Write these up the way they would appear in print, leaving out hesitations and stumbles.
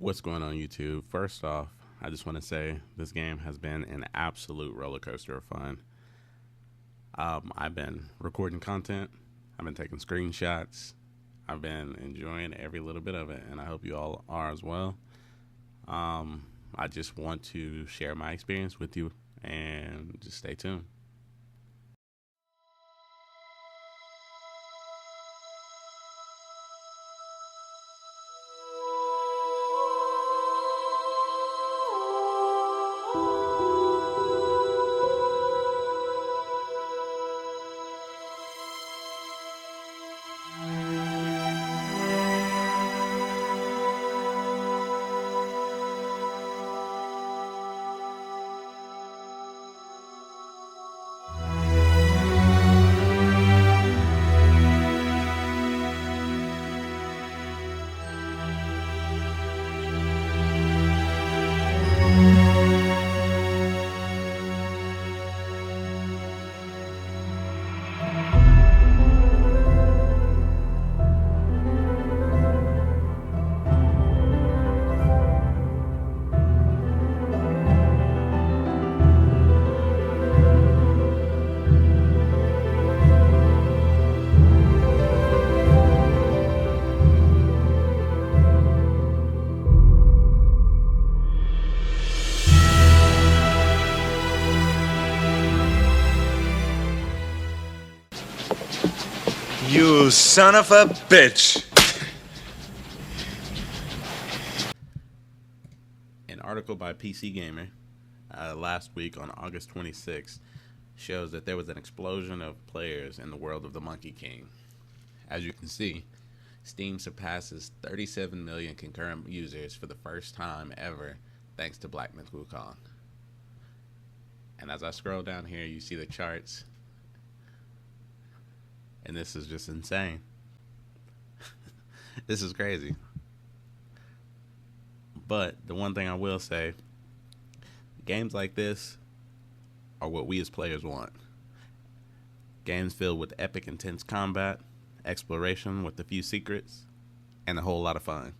What's going on, YouTube? First off, I just want to say this game has been an absolute roller coaster of fun. I've been recording content, I've been taking screenshots, I've been enjoying every little bit of it, and I hope you all are as well. I just want to share my experience with you, and just stay tuned. You son of a bitch! An article by PC Gamer last week on August 26th shows that there was an explosion of players in the world of the Monkey King. As you can see, Steam surpasses 37 million concurrent users for the first time ever, thanks to Myth Wukong. And as I scroll down here, you see the charts. And this is just insane. This is crazy. But the one thing I will say, games like this are what we as players want. Games filled with epic, intense combat, exploration with a few secrets, and a whole lot of fun.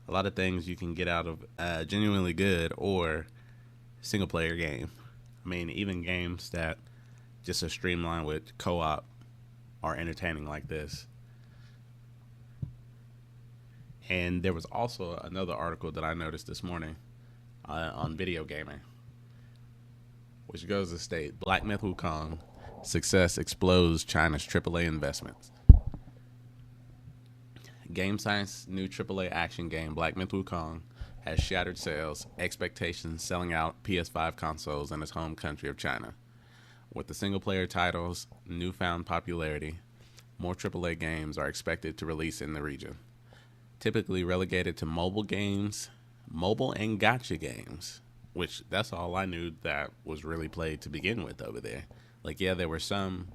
A lot of things you can get out of a genuinely good or single player game. I mean, even games that just are streamlined with co-op are entertaining like this. And there was also another article that I noticed this morning on Video Gamer, which goes to state, Myth Wukong success explodes China's AAA investments. Game Science new AAA action game Myth Wukong has shattered sales expectations, selling out PS5 consoles in its home country of China. With the single-player title's newfound popularity, more AAA games are expected to release in the region. Typically relegated to mobile games, mobile and gacha games, which that's all I knew that was really played to begin with over there. Like, yeah, there were some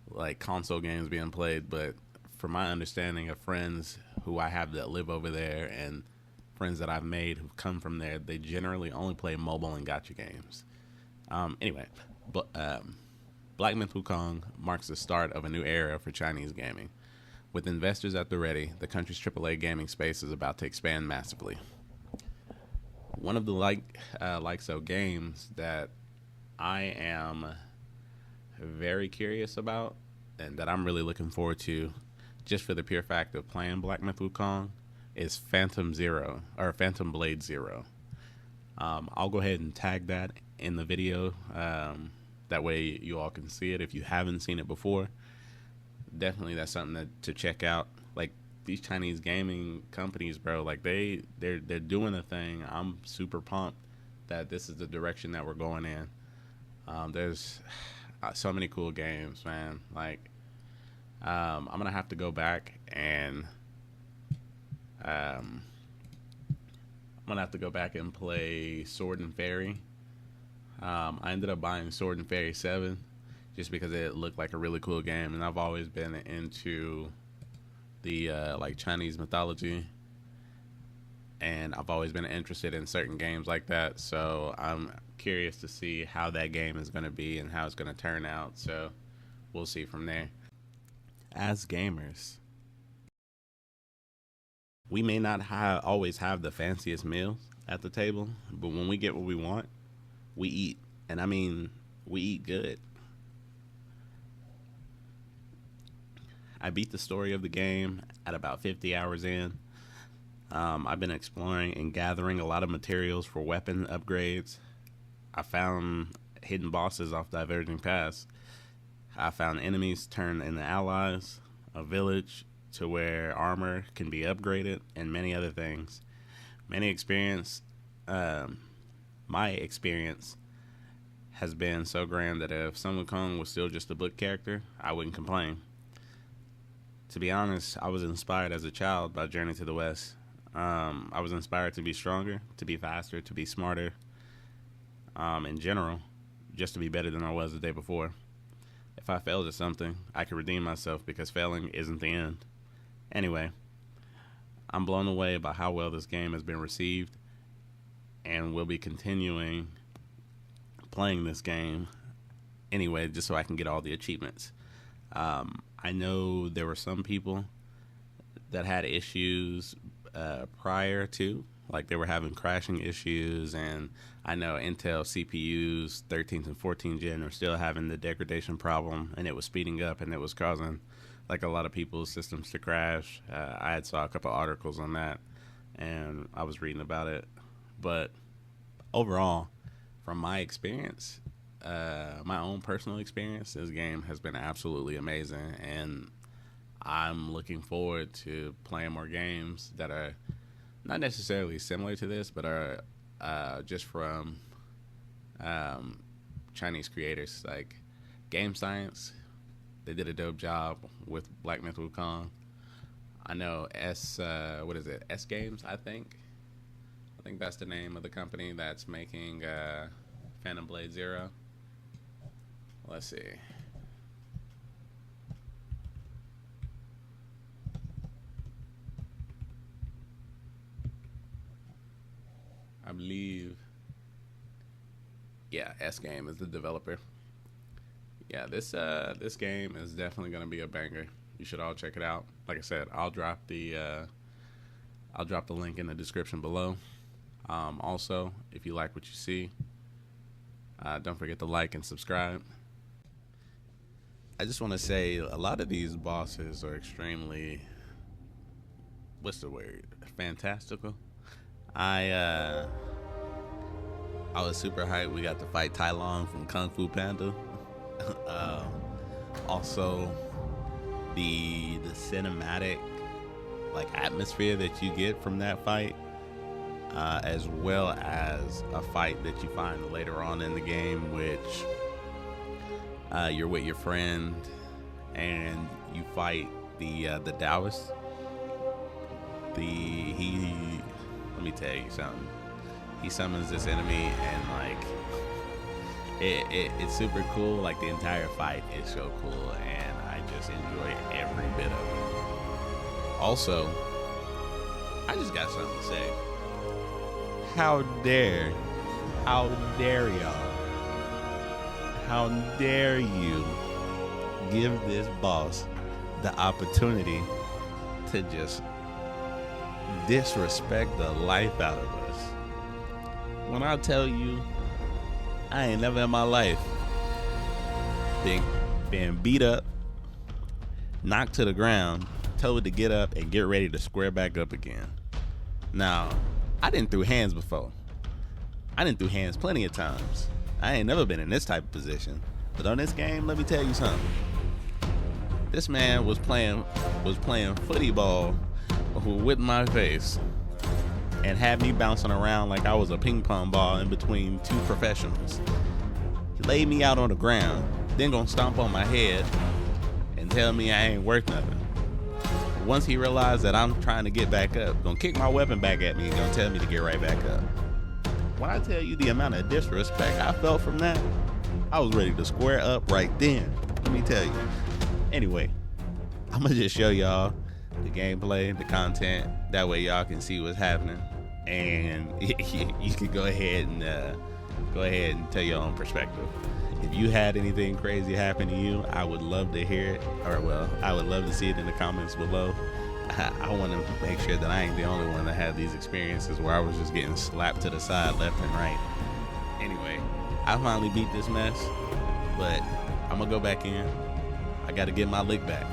like console games being played, but from my understanding of friends who I have that live over there and friends that I've made who've come from there, they generally only play mobile and gacha games. Anyway, but Myth Wukong marks the start of a new era for Chinese gaming. With investors at the ready, the country's AAA gaming space is about to expand massively. One of the like-so games that I am very curious about and that I'm really looking forward to, just for the pure fact of playing Myth Wukong, is Phantom Blade Zero. I'll go ahead and tag that in the video. That way you all can see it if you haven't seen it before. Definitely that's something to check out. Like, these Chinese gaming companies, bro, like they're doing a thing. I'm super pumped that this is the direction that we're going in. There's so many cool games, man. Like, I'm gonna have to go back and play Sword and Fairy. I ended up buying Sword and Fairy 7 just because it looked like a really cool game, and I've always been into the like Chinese mythology, and I've always been interested in certain games like that. So I'm curious to see how that game is going to be and how it's going to turn out. So we'll see from there. As gamers, we may not always have the fanciest meals at the table, but when we get what we want, we eat. And I mean, we eat good. I beat the story of the game at about 50 hours in. I've been exploring and gathering a lot of materials for weapon upgrades. I found hidden bosses off Diverging Paths. I found enemies turned into allies, a village to where armor can be upgraded, and many other things. My experience has been so grand that if Sun Wukong was still just a book character, I wouldn't complain. To be honest, I was inspired as a child by Journey to the West. I was inspired to be stronger, to be faster, to be smarter, in general, just to be better than I was the day before. If I failed at something, I could redeem myself because failing isn't the end. Anyway, I'm blown away by how well this game has been received, and will be continuing playing this game anyway, just so I can get all the achievements. I know there were some people that had issues prior to, like they were having crashing issues, and I know Intel CPUs 13th and 14th gen are still having the degradation problem, and it was speeding up, and it was causing like a lot of people's systems to crash. I had saw a couple articles on that, and I was reading about it. But overall, from my experience, my own personal experience, this game has been absolutely amazing, and I'm looking forward to playing more games that are not necessarily similar to this, but are just from Chinese creators like Game Science. They did a dope job with Black Myth Wukong. I know S Games, I think that's the name of the company that's making Phantom Blade Zero. Let's see. I believe, yeah, S Game is the developer. Yeah, this game is definitely gonna be a banger. You should all check it out. Like I said, I'll drop the link in the description below. Also, if you like what you see, don't forget to like and subscribe. I just want to say a lot of these bosses are extremely, what's the word, fantastical. I was super hyped. We got to fight Tai Long from Kung Fu Panda. Also, the cinematic like atmosphere that you get from that fight, as well as a fight that you find later on in the game, which you're with your friend and you fight the Taoist. Let me tell you something. He summons this enemy, and like it's super cool. Like the entire fight is so cool, and I just enjoy every bit of it. Also, I just got something to say. How dare y'all? How dare you give this boss the opportunity to just disrespect the life out of us? When I tell you, I ain't never in my life been beat up, knocked to the ground, told to get up and get ready to square back up again. Now, I done threw hands before. I done threw hands plenty of times. I ain't never been in this type of position. But on this game, let me tell you something. This man was playing footy ball with my face and had me bouncing around like I was a ping pong ball in between two professionals. He laid me out on the ground, then gonna stomp on my head and tell me I ain't worth nothing. Once he realized that I'm trying to get back up, gonna kick my weapon back at me and gonna tell me to get right back up. When I tell you the amount of disrespect I felt from that, I was ready to square up right then. Let me tell you. Anyway, I'm gonna just show y'all the gameplay, the content. That way y'all can see what's happening, and you can go ahead and tell your own perspective. If you had anything crazy happen to you, I would love to hear it, or well, I would love to see it in the comments below. I want to make sure that I ain't the only one that had these experiences where I was just getting slapped to the side left and right. Anyway, I finally beat this mess, but I'm gonna go back in. I gotta get my lick back.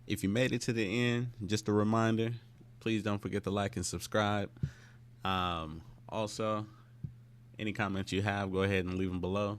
If you made it to the end, just a reminder, please don't forget to like and subscribe. Also, any comments you have, go ahead and leave them below.